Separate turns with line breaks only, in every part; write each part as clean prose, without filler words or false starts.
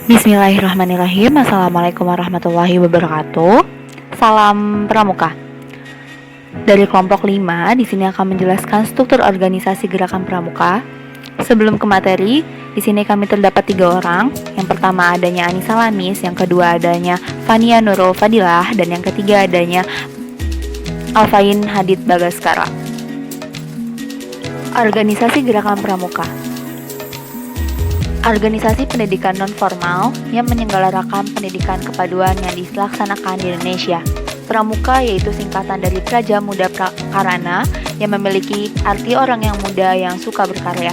Bismillahirrahmanirrahim. Assalamualaikum warahmatullahi wabarakatuh. Salam Pramuka. Dari kelompok 5, di sini akan menjelaskan struktur organisasi gerakan Pramuka. Sebelum ke materi, di sini kami terdapat 3 orang. Yang pertama adanya Anissa Lamis, yang kedua adanya Fania Nurul Fadilah, dan yang ketiga adanya Alfain Hadid Bagaskara. Organisasi gerakan Pramuka. Organisasi pendidikan non-formal yang menyelenggarakan pendidikan kepaduan yang dilaksanakan di Indonesia. Pramuka yaitu singkatan dari Praja Muda Karana yang memiliki arti orang yang muda yang suka berkarya.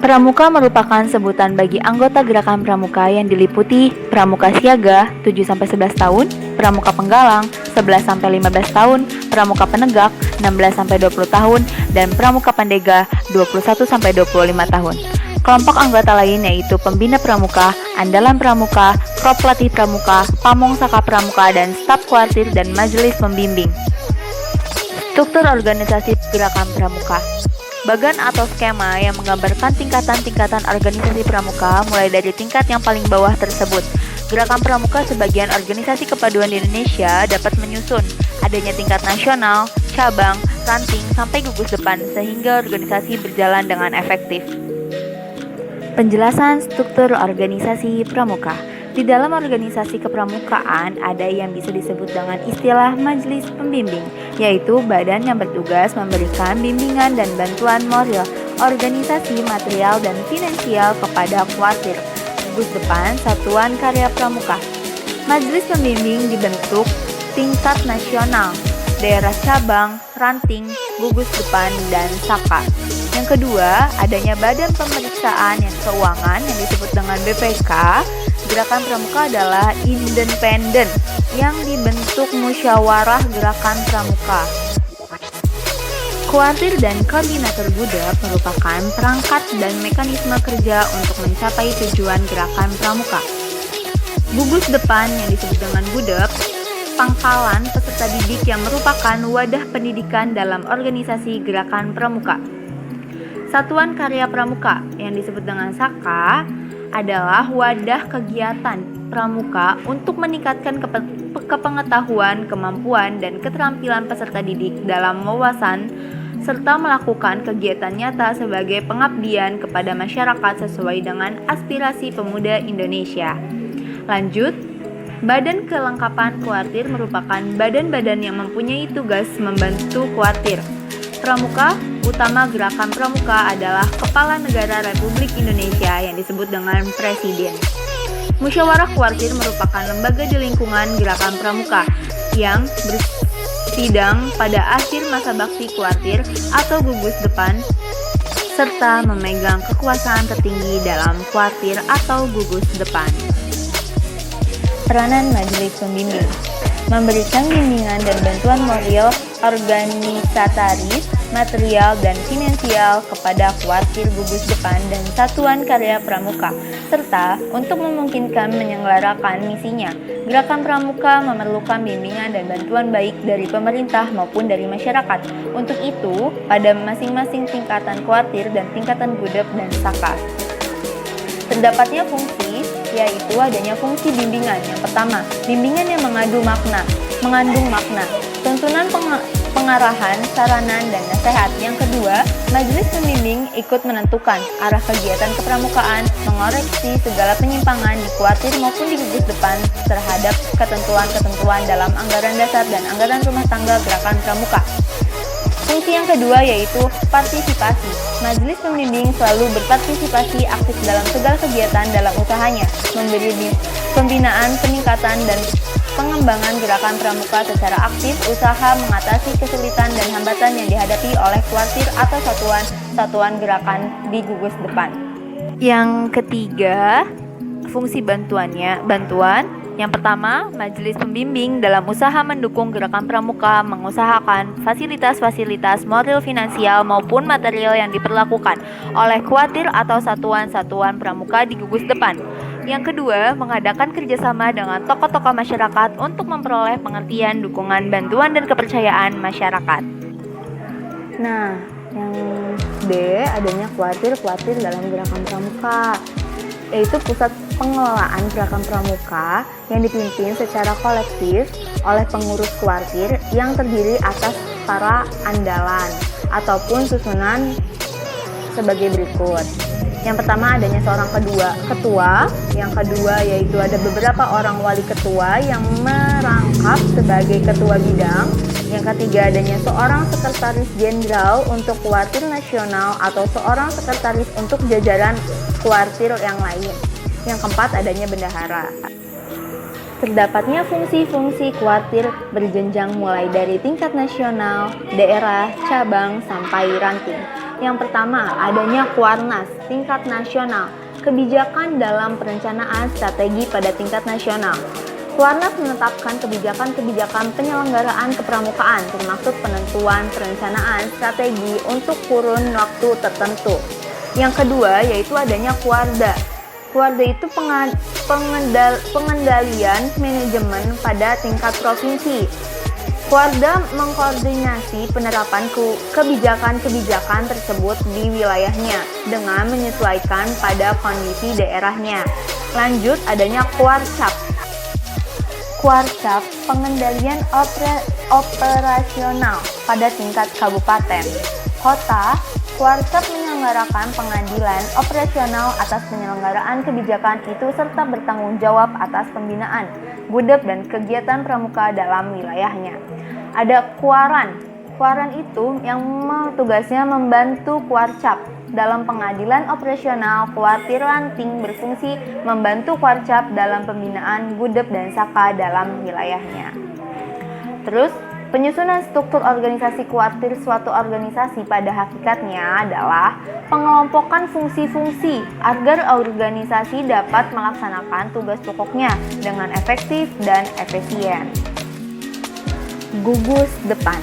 Pramuka merupakan sebutan bagi anggota gerakan pramuka yang diliputi Pramuka Siaga 7-11 tahun, Pramuka Penggalang 11-15 tahun, Pramuka Penegak 16-20 tahun, dan Pramuka Pandega 21-25 tahun. Kelompok anggota lain yaitu Pembina Pramuka, Andalan Pramuka, Krop Pelatih Pramuka, Pamong Saka Pramuka, dan Staf Kuartir dan Majelis Pembimbing. Struktur organisasi gerakan pramuka. Bagan atau skema yang menggambarkan tingkatan-tingkatan organisasi pramuka mulai dari tingkat yang paling bawah tersebut. Gerakan pramuka sebagian organisasi kepaduan di Indonesia dapat menyusun adanya tingkat nasional, cabang, ranting, sampai gugus depan sehingga organisasi berjalan dengan efektif. Penjelasan struktur organisasi pramuka. Di dalam organisasi kepramukaan ada yang bisa disebut dengan istilah majelis pembimbing, yaitu badan yang bertugas memberikan bimbingan dan bantuan moral, organisasi, material, dan finansial kepada kuartir. Gugus depan Satuan Karya Pramuka. Majelis pembimbing dibentuk tingkat nasional, daerah cabang, ranting, gugus depan, dan saka. Yang kedua, adanya badan pemeriksaan yang keuangan yang disebut dengan BPK. Gerakan pramuka adalah independen yang dibentuk musyawarah gerakan pramuka. Kuartir dan koordinator gudep merupakan perangkat dan mekanisme kerja untuk mencapai tujuan gerakan pramuka. Gugus depan yang disebut dengan gudep, pangkalan peserta didik yang merupakan wadah pendidikan dalam organisasi gerakan pramuka. Satuan Karya Pramuka yang disebut dengan SAKA adalah wadah kegiatan pramuka untuk meningkatkan kepengetahuan, kemampuan, dan keterampilan peserta didik dalam wawasan serta melakukan kegiatan nyata sebagai pengabdian kepada masyarakat sesuai dengan aspirasi pemuda Indonesia. Lanjut, Badan Kelengkapan Kuartir merupakan badan-badan yang mempunyai tugas membantu kuartir. Pramuka utama gerakan pramuka adalah Kepala Negara Republik Indonesia yang disebut dengan Presiden. Musyawarah Kuartir merupakan lembaga di lingkungan gerakan pramuka yang bersidang pada akhir masa bakti kuartir atau gugus depan serta memegang kekuasaan tertinggi dalam kuartir atau gugus depan. Peranan Majelis Pembimbing. Memberikan bimbingan dan bantuan moral, organisataris, material, dan finansial kepada kuartir gugus depan dan satuan karya pramuka, serta untuk memungkinkan menyelenggarakan misinya. Gerakan pramuka memerlukan bimbingan dan bantuan baik dari pemerintah maupun dari masyarakat. Untuk itu, pada masing-masing tingkatan kuartir dan tingkatan gudep dan saka terdapatnya fungsi, yaitu adanya fungsi bimbingan. Yang pertama, bimbingan yang mengandung makna, tuntunan pengarahan, saranan, dan nasihat. Yang kedua, majelis pembimbing ikut menentukan arah kegiatan kepramukaan, mengoreksi segala penyimpangan di kuartir maupun di gugus depan terhadap ketentuan-ketentuan dalam anggaran dasar dan anggaran rumah tangga gerakan pramuka. Fungsi yang kedua yaitu partisipasi. Majelis pembimbing selalu berpartisipasi aktif dalam segala kegiatan dalam usahanya, memberi pembinaan, peningkatan, dan pengembangan gerakan pramuka secara aktif, usaha mengatasi kesulitan dan hambatan yang dihadapi oleh kuartir atau satuan gerakan di gugus depan. Yang ketiga, fungsi bantuan. Yang pertama, majelis pembimbing dalam usaha mendukung gerakan pramuka mengusahakan fasilitas-fasilitas moral, finansial, maupun material yang diperlakukan oleh kuartir atau satuan-satuan pramuka di gugus depan. Yang kedua, mengadakan kerjasama dengan tokoh-tokoh masyarakat untuk memperoleh pengertian, dukungan, bantuan, dan kepercayaan masyarakat. Nah, yang D, adanya kuartir dalam gerakan pramuka. yaitu pusat pengelolaan gerakan pramuka yang dipimpin secara kolektif oleh pengurus kuartir yang terdiri atas para andalan ataupun susunan sebagai berikut. Yang pertama adanya seorang ketua, yang kedua yaitu ada beberapa orang wali ketua yang merangkap sebagai ketua bidang, yang ketiga adanya seorang sekretaris jenderal untuk kuartir nasional atau seorang sekretaris untuk jajaran kuartir yang lain, yang keempat adanya bendahara. Terdapatnya fungsi-fungsi kuartir berjenjang mulai dari tingkat nasional, daerah, cabang, sampai ranting. Yang pertama, adanya Kuarnas, tingkat nasional, kebijakan dalam perencanaan strategi pada tingkat nasional. Kuarnas menetapkan kebijakan-kebijakan penyelenggaraan kepramukaan, termasuk penentuan perencanaan strategi untuk kurun waktu tertentu. Yang kedua, yaitu adanya Kuarda. Kuarda itu pengendalian manajemen pada tingkat provinsi. Kuarda mengkoordinasi penerapan kebijakan-kebijakan tersebut di wilayahnya dengan menyesuaikan pada kondisi daerahnya. Lanjut, adanya Kuarcap. Kuarcap pengendalian operasional pada tingkat kabupaten, kota. Kuarcap menyelenggarakan pengadilan operasional atas penyelenggaraan kebijakan itu serta bertanggung jawab atas pembinaan, gudeg dan kegiatan pramuka dalam wilayahnya. Ada Kuaran. Kuaran itu yang tugasnya membantu Kuarcap. Dalam pengadilan operasional, kuartir ranting berfungsi membantu Kuarcap dalam pembinaan gudeg dan saka dalam wilayahnya. Terus, penyusunan struktur organisasi kuartir suatu organisasi pada hakikatnya adalah pengelompokan fungsi-fungsi agar organisasi dapat melaksanakan tugas pokoknya dengan efektif dan efisien. Gugus depan.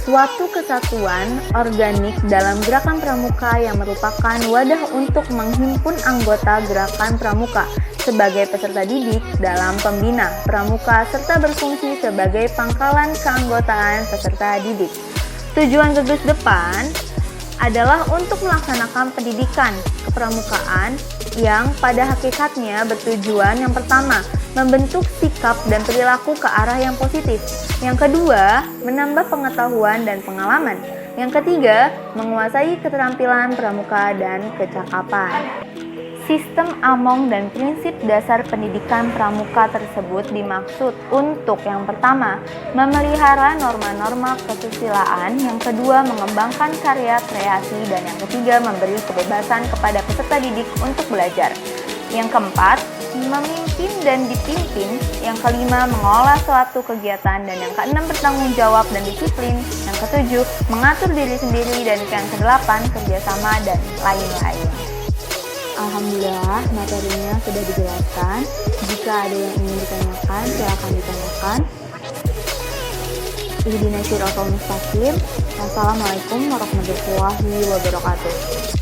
Suatu kesatuan organik dalam gerakan pramuka yang merupakan wadah untuk menghimpun anggota gerakan pramuka sebagai peserta didik dalam pembina pramuka serta berfungsi sebagai pangkalan keanggotaan peserta didik. Tujuan gugus depan adalah untuk melaksanakan pendidikan kepramukaan yang pada hakikatnya bertujuan yang pertama, membentuk sikap dan perilaku ke arah yang positif. Yang kedua, menambah pengetahuan dan pengalaman. Yang ketiga, menguasai keterampilan pramuka dan kecakapan. Sistem Among dan prinsip dasar pendidikan pramuka tersebut dimaksud untuk yang pertama, memelihara norma-norma kesusilaan, yang kedua, mengembangkan karya kreasi, dan yang ketiga, memberi kebebasan kepada peserta didik untuk belajar. Yang keempat, memimpin dan dipimpin. Yang kelima, mengolah suatu kegiatan, dan yang keenam, bertanggung jawab dan disiplin. Yang ketujuh, mengatur diri sendiri, dan yang kedelapan, kerjasama dan lain-lain. Alhamdulillah, materinya sudah dijelaskan. Jika ada yang ingin ditanyakan, silakan ditanyakan. Ihdinash shiratal mustaqim. Wassalamualaikum warahmatullahi wabarakatuh.